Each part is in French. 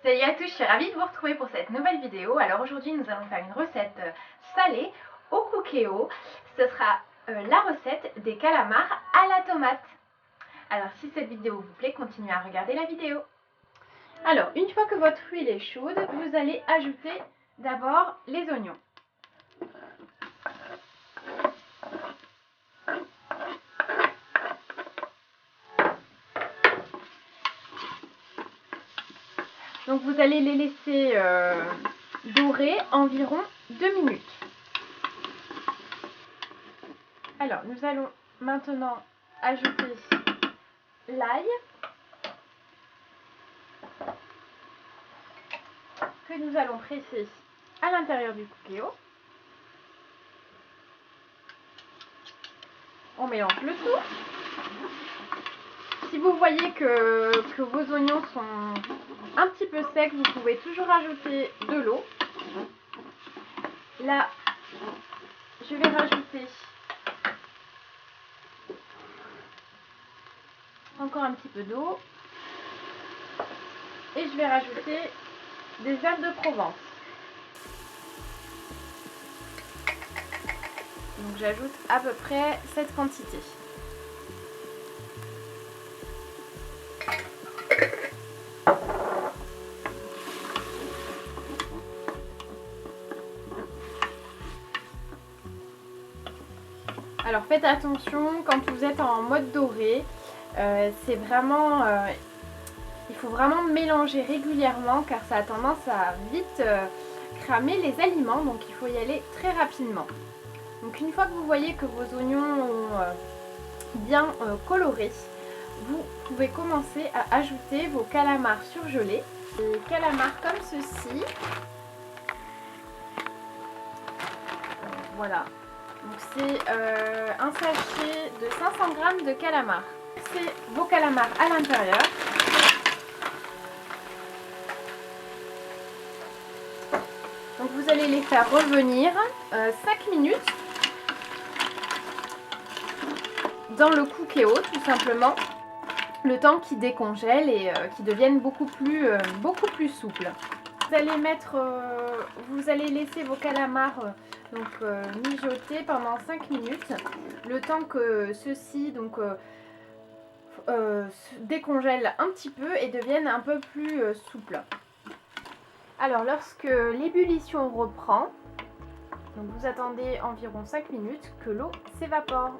Salut à tous, je suis ravie de vous retrouver pour cette nouvelle vidéo. Alors aujourd'hui nous allons faire une recette salée au cookéo. Ce sera la recette des calamars à la tomate. Alors si cette vidéo vous plaît, continuez à regarder la vidéo. Alors une fois que votre huile est chaude, vous allez ajouter d'abord les oignons. Donc vous allez les laisser dorer environ 2 minutes. Alors nous allons maintenant ajouter l'ail que nous allons presser à l'intérieur du cookéo. On mélange le tout. Si vous voyez que vos oignons sont un petit peu secs, vous pouvez toujours ajouter de l'eau. Là, je vais rajouter encore un petit peu d'eau. Et je vais rajouter des herbes de Provence. Donc j'ajoute à peu près cette quantité. Alors faites attention quand vous êtes en mode doré, c'est vraiment, il faut vraiment mélanger régulièrement car ça a tendance à vite cramer les aliments, donc il faut y aller très rapidement. Donc une fois que vous voyez que vos oignons ont bien coloré, vous pouvez commencer à ajouter vos calamars surgelés. Des calamars comme ceci. Voilà. Donc c'est un sachet de 500 g de calamars. C'est vos calamars à l'intérieur. Donc vous allez les faire revenir 5 minutes dans le cookéo tout simplement, le temps qu'ils décongèlent et qu'ils deviennent beaucoup plus souples. Vous allez laisser vos calamars mijoter pendant 5 minutes, le temps que ceux-ci décongèlent un petit peu et deviennent un peu plus souples. Alors lorsque l'ébullition reprend, donc vous attendez environ 5 minutes que l'eau s'évapore.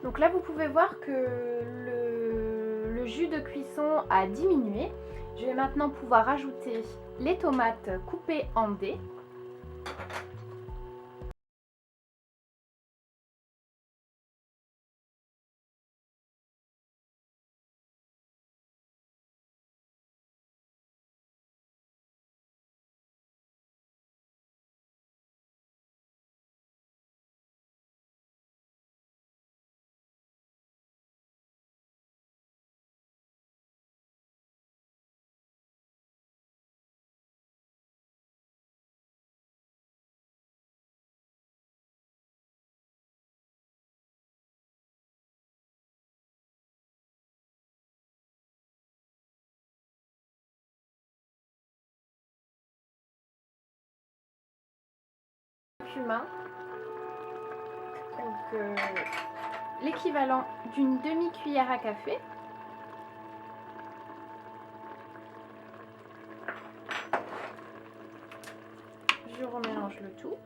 Donc là vous pouvez voir que le jus de cuisson a diminué. Je vais maintenant pouvoir ajouter les tomates coupées en dés. Cumin, donc l'équivalent d'une demi-cuillère à café. Je remélange le tout.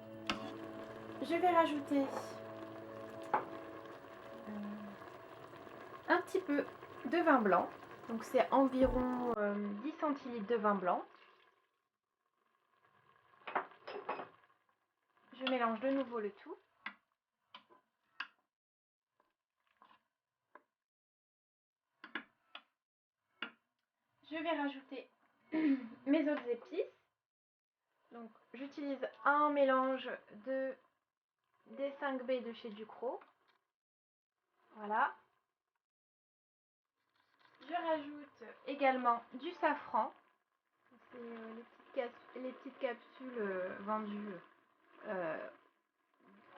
Je vais rajouter un petit peu de vin blanc, donc c'est environ 10 centilitres de vin blanc. Je mélange de nouveau le tout. Je vais rajouter mes autres épices. Donc j'utilise un mélange des 5B de chez Ducros. Voilà. Je rajoute également du safran. C'est les petites capsules vendues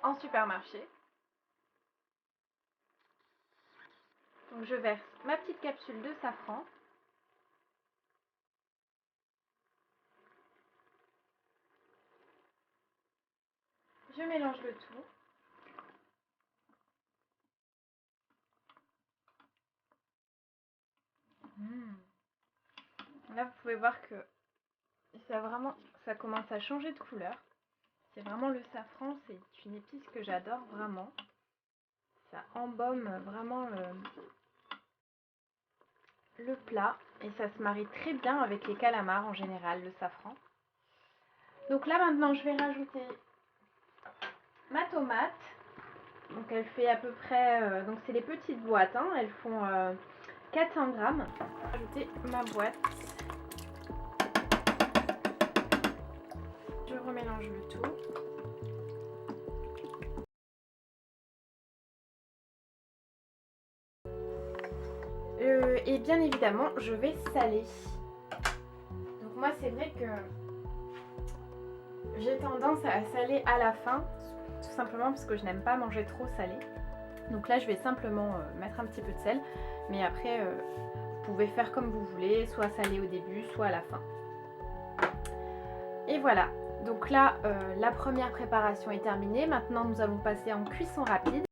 en supermarché. Donc je verse ma petite capsule de safran. Je mélange le tout. Là, vous pouvez voir que ça commence à changer de couleur. C'est vraiment le safran, c'est une épice que j'adore vraiment. Ça embaume vraiment le plat et ça se marie très bien avec les calamars en général, le safran. Donc là maintenant, je vais rajouter ma tomate. Donc elle fait à peu près, donc c'est les petites boîtes, hein, elles font 400 grammes. Je vais rajouter ma boîte. Je remélange le tout. Et bien évidemment, je vais saler. Donc moi, c'est vrai que j'ai tendance à saler à la fin, tout simplement parce que je n'aime pas manger trop salé. Donc là, je vais simplement mettre un petit peu de sel, mais après, vous pouvez faire comme vous voulez, soit salé au début, soit à la fin. Et voilà, donc là, la première préparation est terminée. Maintenant, nous allons passer en cuisson rapide.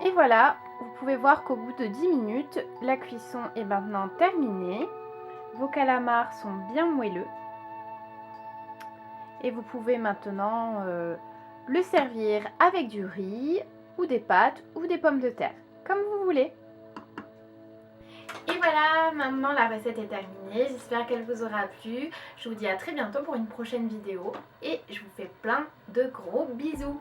Et voilà, vous pouvez voir qu'au bout de 10 minutes, la cuisson est maintenant terminée. Vos calamars sont bien moelleux. Et vous pouvez maintenant le servir avec du riz, ou des pâtes, ou des pommes de terre, comme vous voulez. Et voilà, maintenant la recette est terminée. J'espère qu'elle vous aura plu. Je vous dis à très bientôt pour une prochaine vidéo. Et je vous fais plein de gros bisous.